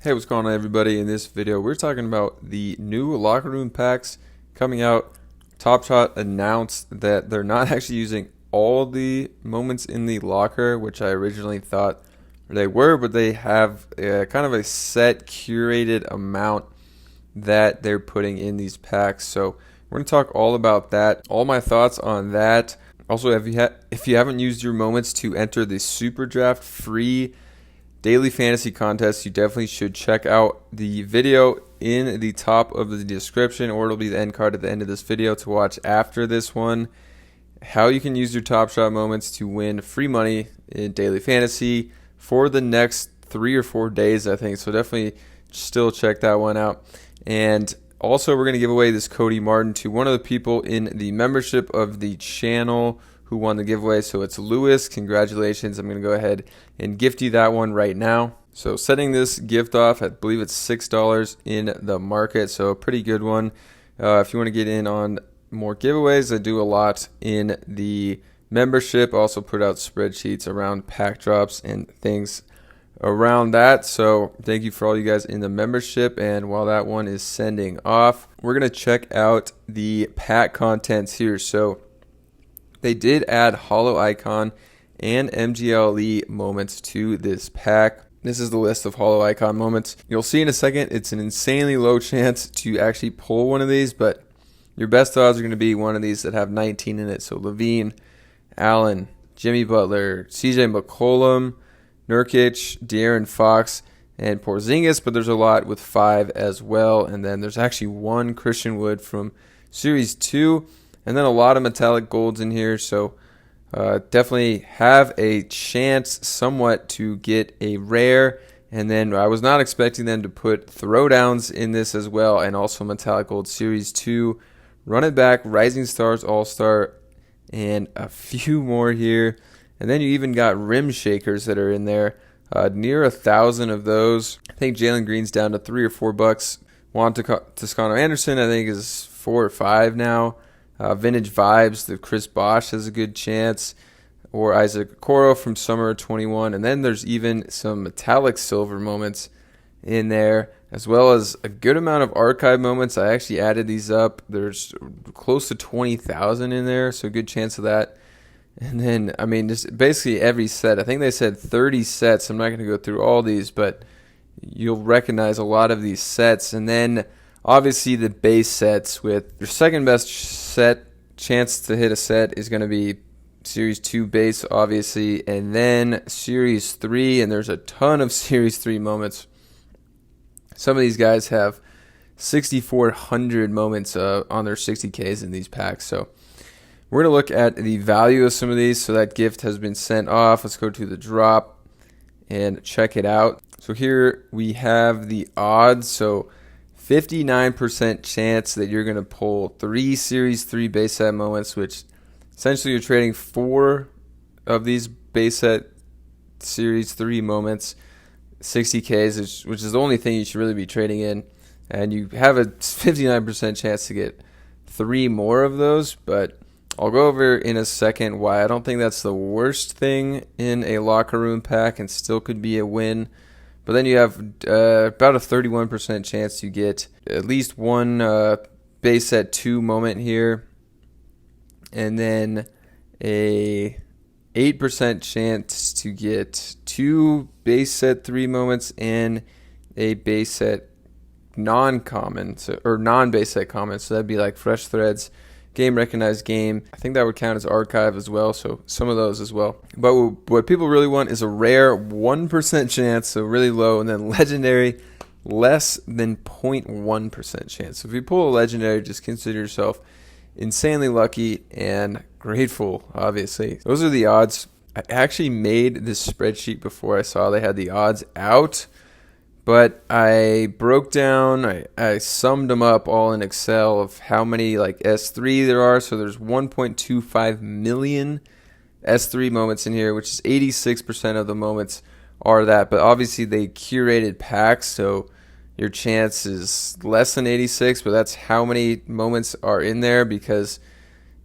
Hey, what's going on, everybody? In this video, we're talking about the new locker room packs coming out. Top Shot announced that they're not actually using all the moments in the locker, which I originally thought they were, but they have kind of a set curated amount that they're putting in these packs. So we're going to talk all about that, all my thoughts on that. Also, if you haven't used your moments to enter the Super Draft free daily fantasy contest, you definitely should check out the video in the top of the description, or it'll be the end card at the end of this video to watch after this one. How you can use your Top Shot moments to win free money in daily fantasy for the next 3 or 4 days, I think. So definitely still check that one out. And also, we're going to give away this Cody Martin to one of the people in the membership of the channel who won the giveaway. So it's Lewis. Congratulations. I'm going to go ahead and gift you that one right now. So setting this gift off, I believe it's $6 in the market. So a pretty good one. If you want to get in on more giveaways, I do a lot in the membership. I also put out spreadsheets around pack drops and things around that. So thank you for all you guys in the membership. And while that one is sending off, we're going to check out the pack contents here. So they did add Holo Icon and MGLE moments to this pack. This is the list of Holo Icon moments. You'll see in a second, it's an insanely low chance to actually pull one of these, but your best odds are going to be one of these that have 19 in it. So Levine, Allen, Jimmy Butler, CJ McCollum, Nurkic, De'Aaron Fox, and Porzingis, but there's a lot with 5 as well. And then there's actually one Christian Wood from Series 2. And then a lot of metallic golds in here, so definitely have a chance somewhat to get a rare. And then I was not expecting them to put throwdowns in this as well, and also metallic gold Series 2. Run it back, Rising Stars All-Star, and a few more here. And then you even got rim shakers that are in there. Near 1,000 of those. I think Jalen Green's down to $3 or $4. Juan Toscano Anderson, I think, is 4 or 5 now. Vintage Vibes, the Chris Bosh has a good chance, or Isaac Okoro from Summer of 21. And then there's even some metallic silver moments in there, as well as a good amount of archive moments. I actually added these up. There's close to 20,000 in there, so good chance of that. And then, I mean, just basically every set. I think they said 30 sets. I'm not going to go through all these, but you'll recognize a lot of these sets. And then obviously the base sets, with your second best set chance to hit a set is going to be Series 2 base, obviously, and then Series 3, and there's a ton of Series 3 moments. Some of these guys have 6,400 moments on their 60Ks in these packs. So we're going to look at the value of some of these. So that gift has been sent off. Let's go to the drop and check it out. So here we have the odds. So 59% chance that you're going to pull 3 Series 3 base set moments, which essentially you're trading 4 of these base set Series 3 moments, 60Ks, which is the only thing you should really be trading in. And you have a 59% chance to get 3 more of those, but I'll go over in a second why I don't think that's the worst thing in a locker room pack and still could be a win. But then you have about a 31% chance to get at least one base set 2 moment here. And then a 8% chance to get 2 base set 3 moments and a base set non-common, or non-base set common. So that'd be like Fresh Threads, Game Recognized Game. I think that would count as archive as well, so some of those as well. But what people really want is a rare 1% chance, so really low, and then legendary, less than 0.1% chance. So if you pull a legendary, just consider yourself insanely lucky and grateful, obviously. Those are the odds. I actually made this spreadsheet before I saw they had the odds out, but I broke down, I summed them up all in Excel of how many like S3 there are. So there's 1.25 million S3 moments in here, which is 86% of the moments are that. But obviously they curated packs, so your chance is less than 86, but that's how many moments are in there because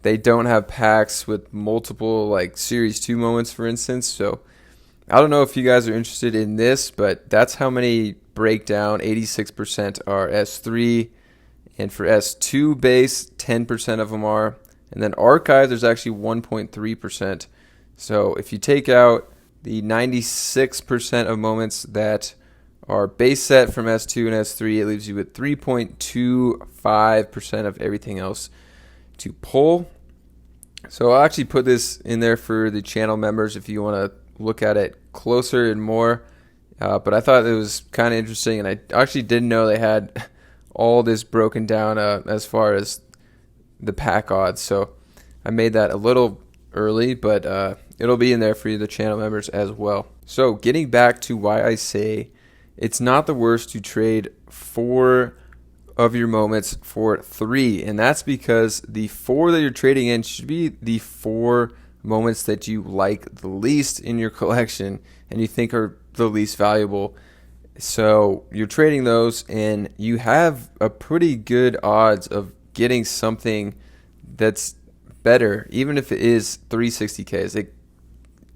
they don't have packs with multiple like Series 2 moments, for instance. So I don't know if you guys are interested in this, but that's how many breakdown, 86% are S3, and for S2 base, 10% of them are. And then archive, there's actually 1.3%. So if you take out the 96% of moments that are base set from S2 and S3, it leaves you with 3.25% of everything else to pull. So I'll actually put this in there for the channel members if you want to look at it closer and more. But I thought it was kind of interesting, and I actually didn't know they had all this broken down as far as the pack odds. So I made that a little early, but it'll be in there for you, the channel members, as well. So getting back to why I say it's not the worst to trade 4 of your moments for 3, and that's because the 4 that you're trading in should be the 4 moments that you like the least in your collection and you think are the least valuable. So you're trading those, and you have a pretty good odds of getting something that's better, even if it is 3 60Ks.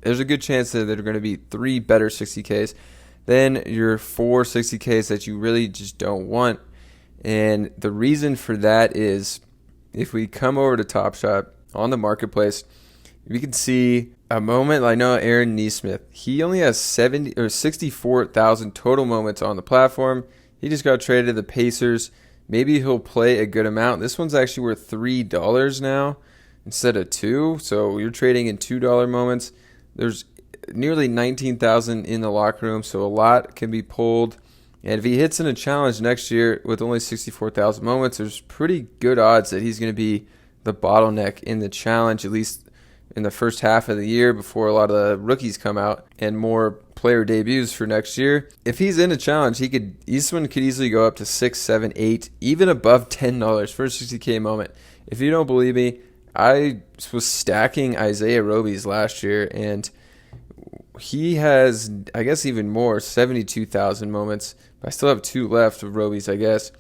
There's a good chance that there are going to be 3 better 60Ks than your 4 60Ks that you really just don't want. And the reason for that is, if we come over to Top Shot on the marketplace, we can see a moment. I know Aaron Nesmith, he only has 64,000 total moments on the platform. He just got traded to the Pacers. Maybe he'll play a good amount. This one's actually worth $3 now instead of $2. So you're trading in $2 moments. There's nearly 19,000 in the locker room, so a lot can be pulled. And if he hits in a challenge next year with only 64,000 moments, there's pretty good odds that he's going to be the bottleneck in the challenge, at least in the first half of the year before a lot of the rookies come out and more player debuts for next year. If he's in a challenge, this one could easily go up to 6, 7, 8, even above $10 for a 60K moment. If you don't believe me, I was stacking Isaiah Roby's last year, and he has, I guess, even more, 72,000 moments. I still have 2 left of Roby's, I guess.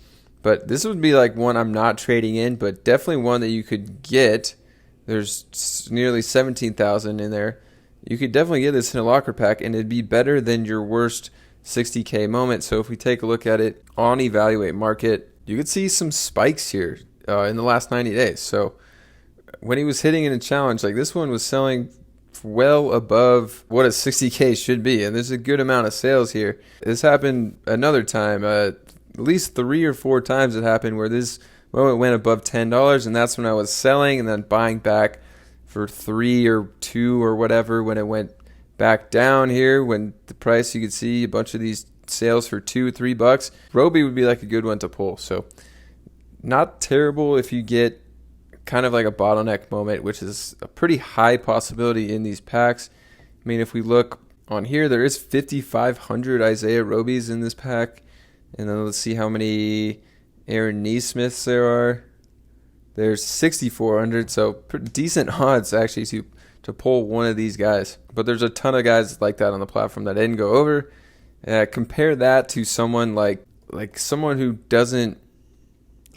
But this would be like one I'm not trading in, but definitely one that you could get. There's nearly 17,000 in there. You could definitely get this in a locker pack, and it'd be better than your worst 60K moment. So if we take a look at it on Evaluate Market, you could see some spikes here in the last 90 days. So when he was hitting in a challenge, like this one was selling well above what a 60K should be, and there's a good amount of sales here. This happened another time, at least 3 or 4 times it happened where this moment went above $10, and that's when I was selling and then buying back for 3 or 2 or whatever when it went back down here. When the price, you could see a bunch of these sales for $2-3. Roby would be like a good one to pull. So not terrible if you get kind of like a bottleneck moment, which is a pretty high possibility in these packs. I mean, if we look on here, there is 5,500 Isaiah Roby's in this pack. And then let's see how many Aaron Nesmiths there are. There's 6,400, so pretty decent odds actually to pull one of these guys. But there's a ton of guys like that on the platform that didn't go over. Compare that to someone like someone who isn't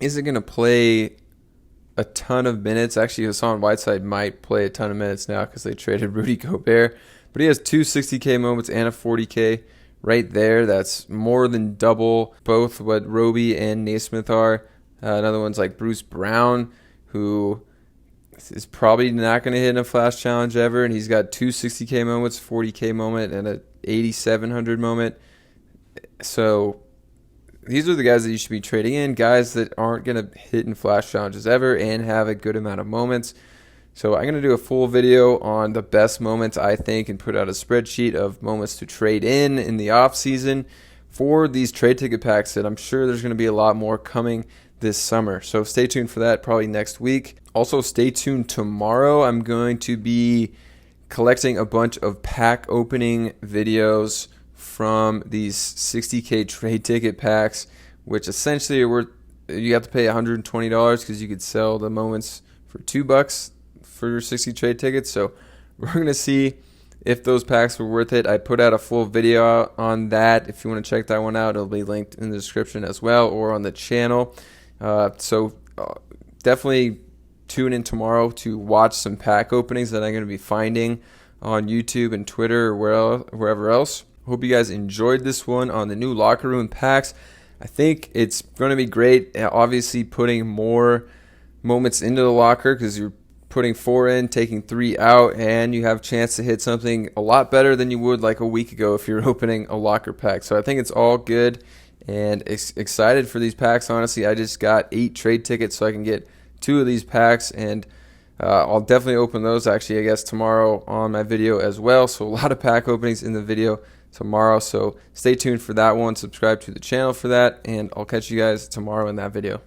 going to play a ton of minutes. Actually, Hassan Whiteside might play a ton of minutes now because they traded Rudy Gobert. But he has 2 60K moments and a 40K right there. That's more than double both what Roby and Nesmith are. Another one's like Bruce Brown, who is probably not going to hit in a flash challenge ever, and he's got 2 60K moments, 40K moment, and a 8,700 moment. So these are the guys that you should be trading in, guys that aren't going to hit in flash challenges ever and have a good amount of moments. So I'm going to do a full video on the best moments, I think, and put out a spreadsheet of moments to trade in the off season for these trade ticket packs that I'm sure there's going to be a lot more coming this summer. So stay tuned for that probably next week. Also stay tuned tomorrow. I'm going to be collecting a bunch of pack opening videos from these 60K trade ticket packs, which essentially are worth, you have to pay $120 because you could sell the moments for $2 for your 60 trade tickets. So we're going to see if those packs were worth it. I put out a full video on that. If you want to check that one out, it'll be linked in the description as well or on the channel. So definitely tune in tomorrow to watch some pack openings that I'm going to be finding on YouTube and Twitter or wherever else. hope you guys enjoyed this one on the new locker room packs. I think it's going to be great. Obviously, putting more moments into the locker because you're putting 4 in, taking 3 out, and you have a chance to hit something a lot better than you would like a week ago if you're opening a locker pack. So I think it's all good, and excited for these packs. Honestly, I just got 8 trade tickets so I can get 2 of these packs, and I'll definitely open those actually, I guess, tomorrow on my video as well. So a lot of pack openings in the video tomorrow, so stay tuned for that one. Subscribe to the channel for that, and I'll catch you guys tomorrow in that video.